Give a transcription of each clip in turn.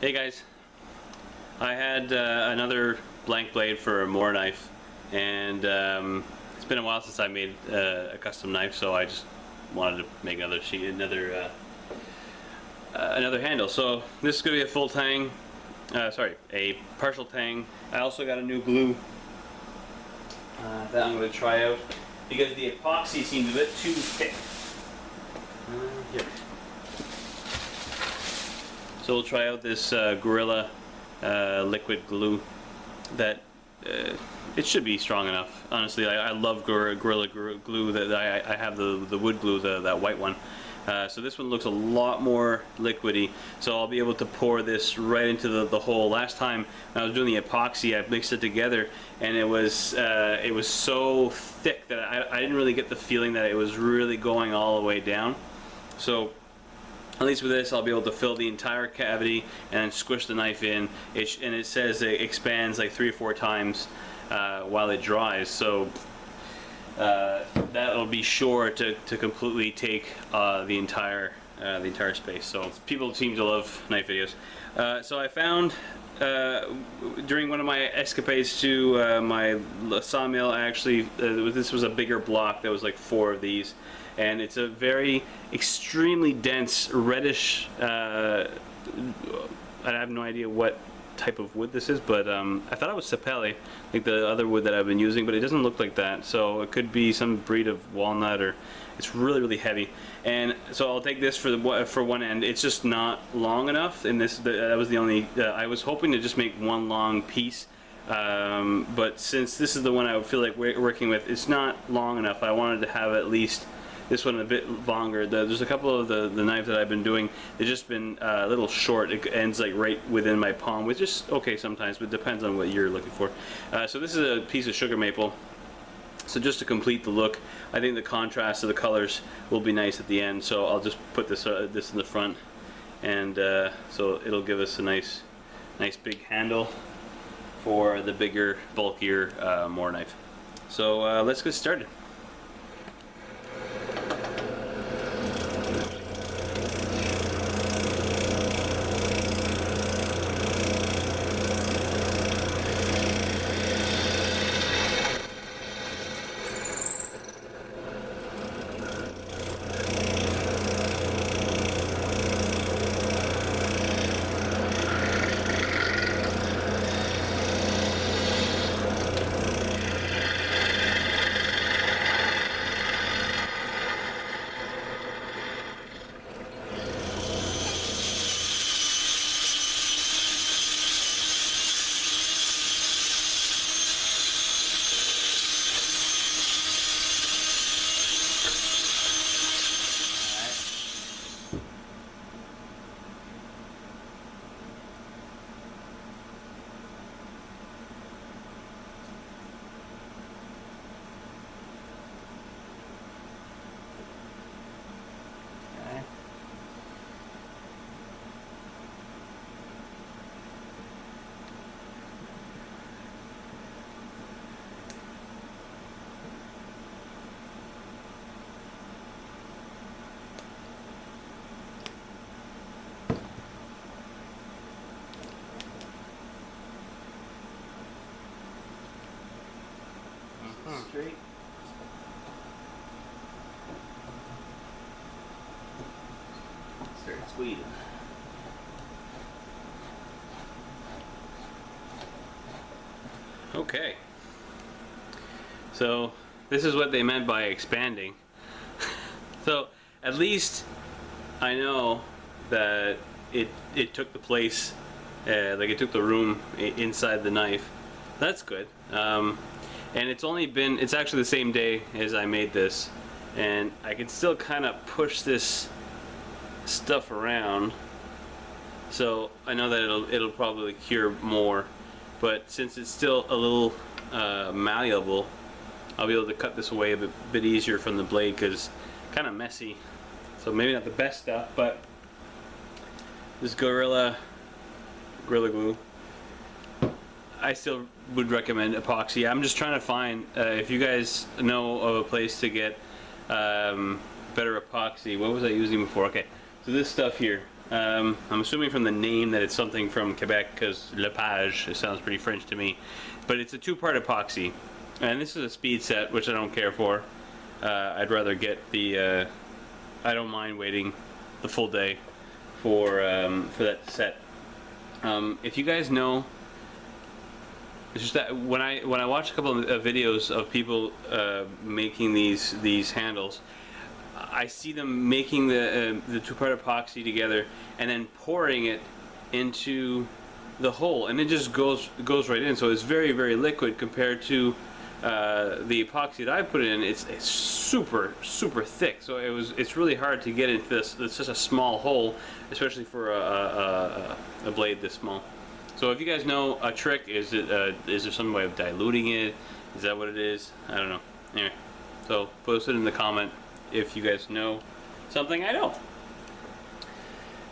Hey guys, I had another blank blade for a Mora knife, and it's been a while since I made a custom knife, so I just wanted to make another sheet, another handle. So this is going to be a full tang, a partial tang. I also got a new glue that I'm going to try out because the epoxy seems a bit too thick. Here. So we'll try out this Gorilla liquid glue that it should be strong enough. Honestly, I love Gorilla glue. That I have the wood glue, that white one. So this one looks a lot more liquidy. So I'll be able to pour this right into the hole. Last time when I was doing the epoxy, I mixed it together, and it was so thick that I didn't really get the feeling that it was really going all the way down. So at least with this, I'll be able to fill the entire cavity and then squish the knife in. And it says it expands like 3 or 4 times while it dries. So that'll be sure to completely take the entire space. So people seem to love knife videos. So I found during one of my escapades to my sawmill, this was a bigger block. There was like 4 of these. And it's a very extremely dense reddish, I have no idea what type of wood this is, but I thought it was sapele, like the other wood that I've been using, but it doesn't look like that. So it could be some breed of walnut, or it's really heavy. And so I'll take this for one end. It's just not long enough, and that was the only, I was hoping to just make one long piece. But since this is the one I would feel like working with, it's not long enough. I wanted to have at least this one a bit longer. There's a couple of the knives that I've been doing, they've just been a little short. It ends like right within my palm, which is okay sometimes, but it depends on what you're looking for. So this is a piece of sugar maple. So just to complete the look, I think the contrast of the colors will be nice at the end. So I'll just put this in the front, and so it'll give us a nice big handle for the bigger, bulkier Mora knife. So let's get started. Straight. Start squeezing. Okay. So this is what they meant by expanding. So at least I know that it took the place, like it took the room inside the knife. That's good. And it's actually the same day as I made this, and I can still kind of push this stuff around, so I know that it'll probably cure more, but since it's still a little malleable, I'll be able to cut this away a bit easier from the blade, because it's kind of messy. So maybe not the best stuff, but this Gorilla glue, I still would recommend epoxy. I'm just trying to find, if you guys know of a place to get better epoxy. What was I using before? Okay, so this stuff here, I'm assuming from the name that it's something from Quebec, because Lepage, it sounds pretty French to me. But it's a 2-part epoxy, and this is a speed set, which I don't care for. I'd rather get the, I don't mind waiting the full day for that set. If you guys know, it's just that when I watch a couple of videos of people making these handles, I see them making the 2-part epoxy together and then pouring it into the hole, and it just goes right in. So it's very, very liquid compared to the epoxy that I put in. It's super thick, so it's really hard to get into this. It's just a small hole, especially for a blade this small. So if you guys know a trick, is there some way of diluting it? Is that what it is? I don't know. Anyway, so post it in the comment if you guys know something I don't.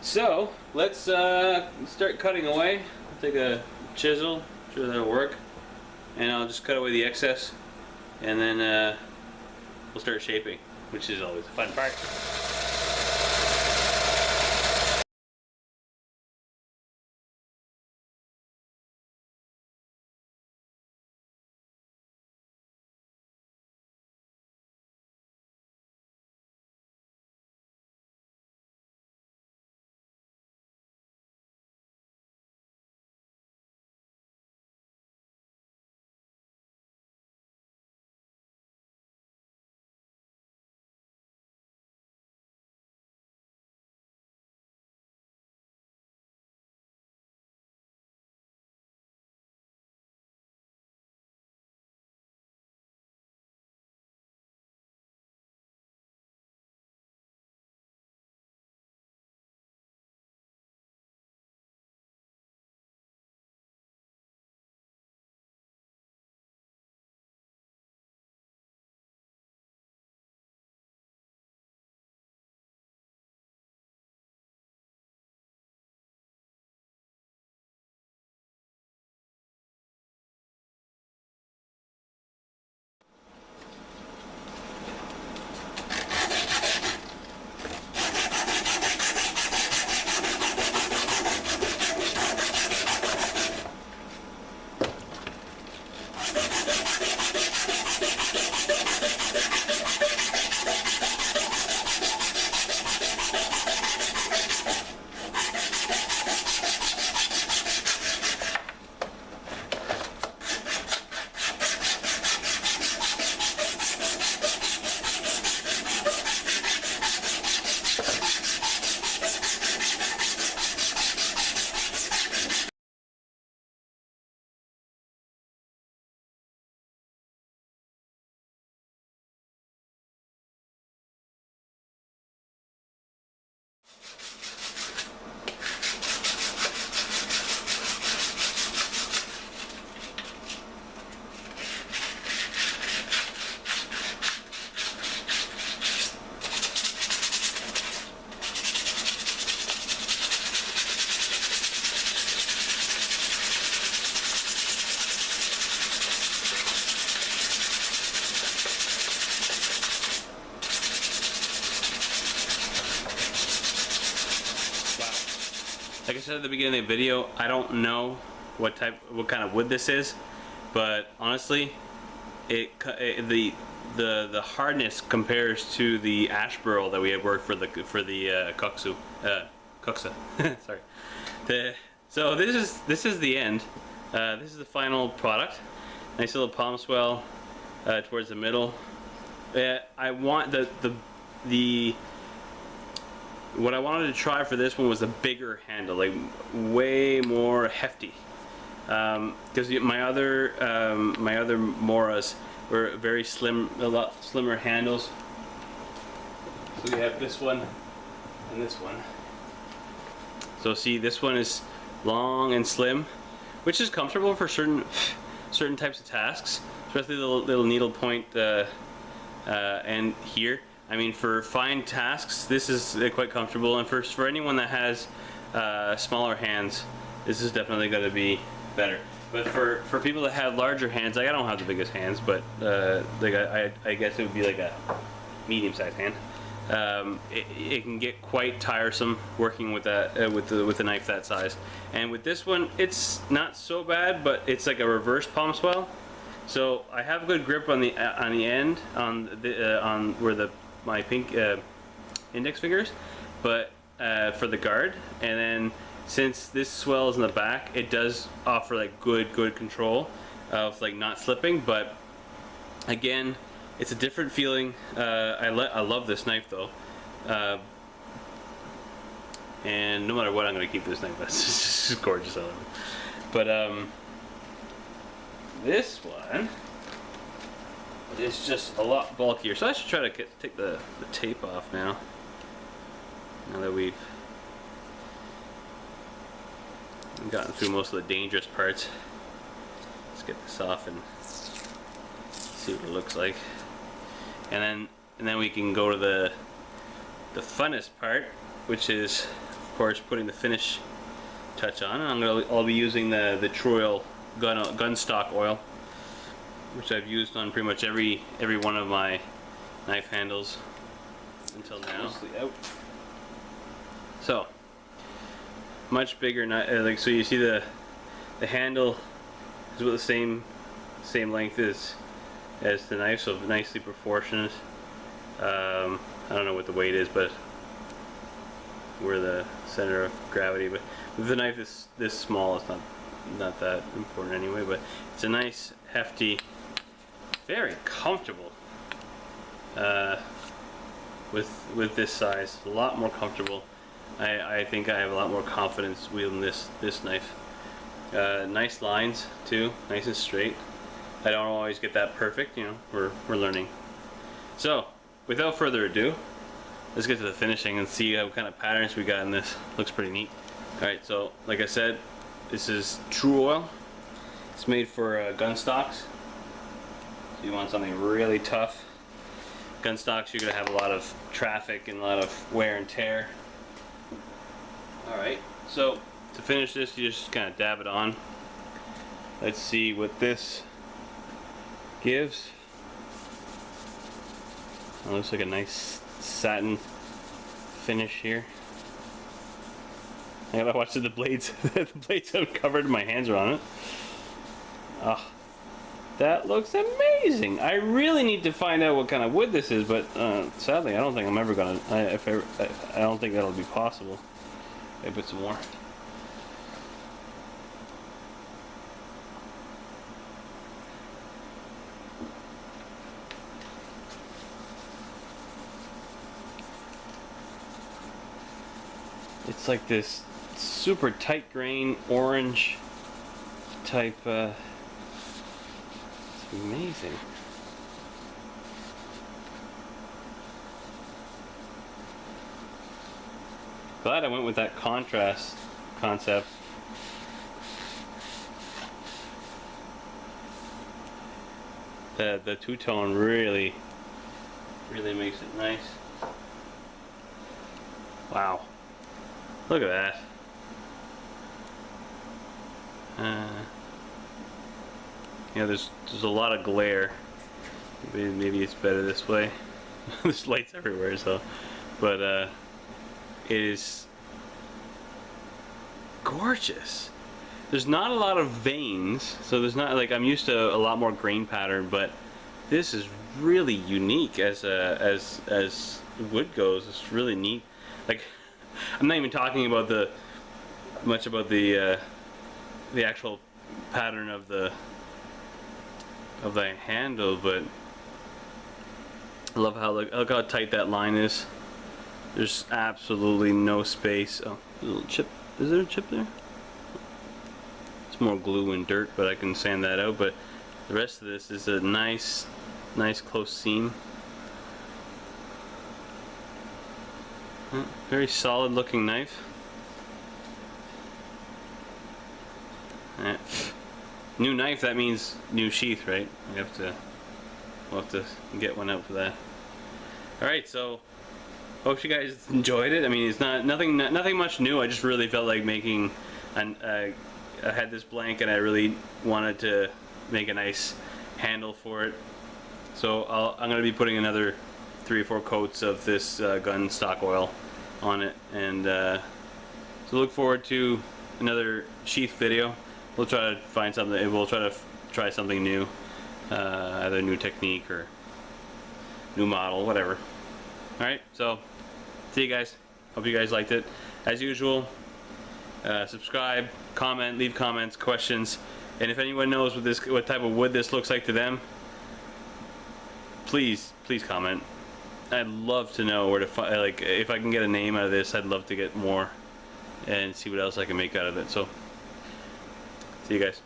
So let's start cutting away. I'll take a chisel, sure that'll work, and I'll just cut away the excess, and then we'll start shaping, which is always a fun part. Like I said at the beginning of the video, I don't know what kind of wood this is, but honestly, the hardness compares to the ash burl that we had worked for the Koksa. Sorry. So this is the end. This is the final product. Nice little palm swell towards the middle. I want what I wanted to try for this one was a bigger handle, like way more hefty. Because my other Moras were very slim, a lot slimmer handles. So we have this one and this one. So see, this one is long and slim, which is comfortable for certain types of tasks, especially the little needle point end here. I mean, for fine tasks, this is quite comfortable, and for anyone that has smaller hands, this is definitely going to be better. But for people that have larger hands, like I don't have the biggest hands, but like I guess it would be like a medium-sized hand. it can get quite tiresome working with that with the knife that size. And with this one, it's not so bad, but it's like a reverse palm swell. So I have good grip on the end on where my pink index fingers, but for the guard. And then since this swell is in the back, it does offer like good control of like not slipping. But again, it's a different feeling. I love this knife though, and no matter what, I'm gonna keep this knife. It's just gorgeous. I love it. But this one is just a lot bulkier, so I should try to take the tape off now. Now that we've gotten through most of the dangerous parts, let's get this off and see what it looks like. And then we can go to the funnest part, which is of course putting the finish touch on. And I'll be using the True Oil gun stock oil, which I've used on pretty much every one of my knife handles until now. So much bigger knife, like, so you see the handle is about the same length as the knife, so nicely proportionate. I don't know what the weight is, but we're the center of gravity. But with the knife this small, it's not that important anyway. But it's a nice, hefty, very comfortable. With this size, a lot more comfortable. I think I have a lot more confidence wielding this knife. Nice lines too, nice and straight. I don't always get that perfect, you know. We're learning. So, without further ado, let's get to the finishing and see what kind of patterns we got in this. Looks pretty neat. All right, so like I said, this is True Oil. It's made for gun stocks. So you want something really tough. Gun stocks, you're gonna have a lot of traffic and a lot of wear and tear. All right, so to finish this, you just kind of dab it on. Let's see what this gives. It looks like a nice satin finish here. I gotta watch the blades. The blades have covered, my hands are on it. Oh, that looks amazing. I really need to find out what kind of wood this is, but sadly I don't think I'm ever gonna, I don't think that'll be possible. Maybe put some more. It's like this super tight grain orange type. It's amazing. Glad I went with that contrast concept. The two-tone really makes it nice. Wow. Look at that. Yeah, there's a lot of glare. Maybe it's better this way. There's lights everywhere, so. But it is gorgeous. There's not a lot of veins, so there's not, like, I'm used to a lot more grain pattern, but this is really unique as wood goes. It's really neat. Like, I'm not even talking about much about the actual pattern of the handle, but I love how, look how tight that line is. There's absolutely no space. Oh, a little chip. Is there a chip there? It's more glue and dirt, but I can sand that out. But the rest of this is a nice close seam. Very solid looking knife. New knife, that means new sheath, right? We'll have to get one out for that. Alright, so hope you guys enjoyed it. I mean, it's nothing much new. I just really felt like making I had this blank and I really wanted to make a nice handle for it. So I'm going to be putting another 3 or 4 coats of this gun stock oil on it, and so look forward to another sheath video. We'll try to find something. We'll try something new, either a new technique or new model, whatever. All right, so see you guys. Hope you guys liked it. As usual, subscribe, comment, leave comments, questions, and if anyone knows what type of wood this looks like to them, please comment. I'd love to know where to find, like, if I can get a name out of this. I'd love to get more and see what else I can make out of it. So see you guys.